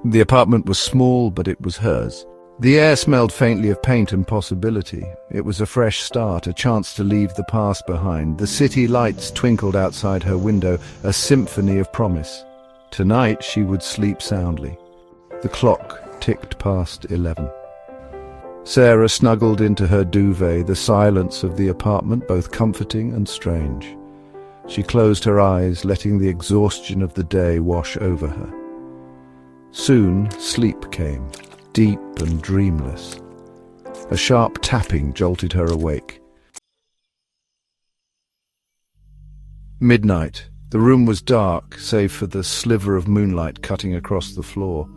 The apartment was small, but it was hers. The air smelled faintly of paint and possibility. It was a fresh start, a chance to leave the past behind. The city lights twinkled outside her window, a symphony of promise. Tonight she would sleep soundly. The clock ticked past 11. Sarah snuggled into her duvet, the silence of the apartment both comforting and strange. She closed her eyes, letting the exhaustion of the day wash over her. Soon sleep came, deep and dreamless. A sharp tapping jolted her awake. Midnight. The room was dark, save for the sliver of moonlight cutting across the floor.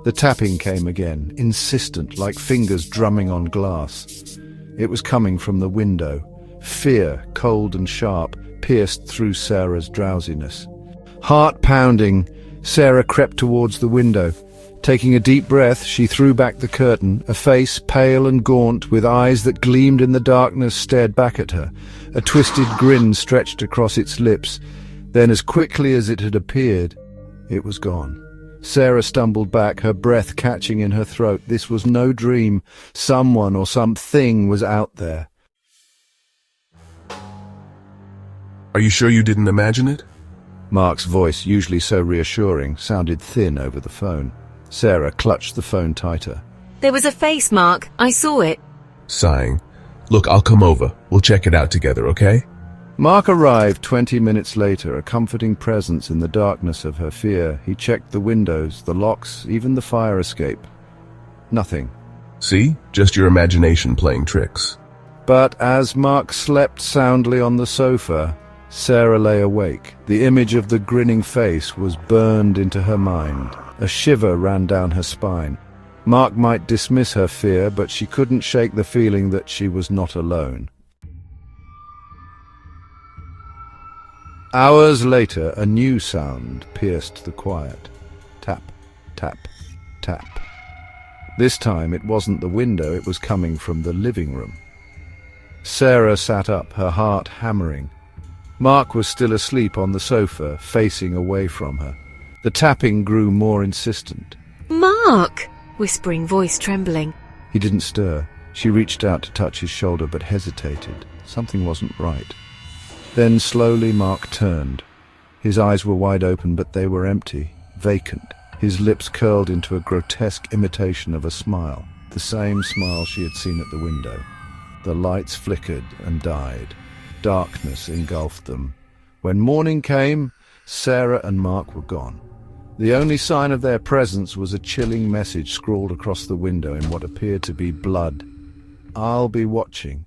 The tapping came again, insistent, like fingers drumming on glass. It was coming from the window. Fear, cold and sharp, pierced through Sarah's drowsiness. Heart pounding, Sarah crept towards the window. Taking a deep breath, she threw back the curtain. A face, pale and gaunt, with eyes that gleamed in the darkness, stared back at her. A twisted grin stretched across its lips. Then, as quickly as it had appeared, it was gone. Sarah stumbled back, her breath catching in her throat. This was no dream. Someone or something was out there. Are you sure you didn't imagine it? Mark's voice, usually so reassuring, sounded thin over the phone. Sarah clutched the phone tighter. There was a face, Mark. I saw it. Sighing. Look, I'll come over. We'll check it out together, okay? Mark arrived 20 minutes later, a comforting presence in the darkness of her fear. He checked the windows, the locks, even the fire escape. Nothing. See? Just your imagination playing tricks. But as Mark slept soundly on the sofa, Sarah lay awake. The image of the grinning face was burned into her mind. A shiver ran down her spine. Mark might dismiss her fear, but she couldn't shake the feeling that she was not alone. Hours later, a new sound pierced the quiet. Tap, tap, tap. This time it wasn't the window, it was coming from the living room. Sarah sat up, her heart hammering. Mark was still asleep on the sofa, facing away from her. The tapping grew more insistent. Mark! Whispering voice trembling. He didn't stir. She reached out to touch his shoulder but hesitated. Something wasn't right. Then slowly Mark turned. His eyes were wide open, but they were empty, vacant. His lips curled into a grotesque imitation of a smile, the same smile she had seen at the window. The lights flickered and died. Darkness engulfed them. When morning came, Sarah and Mark were gone. The only sign of their presence was a chilling message scrawled across the window in what appeared to be blood. "I'll be watching."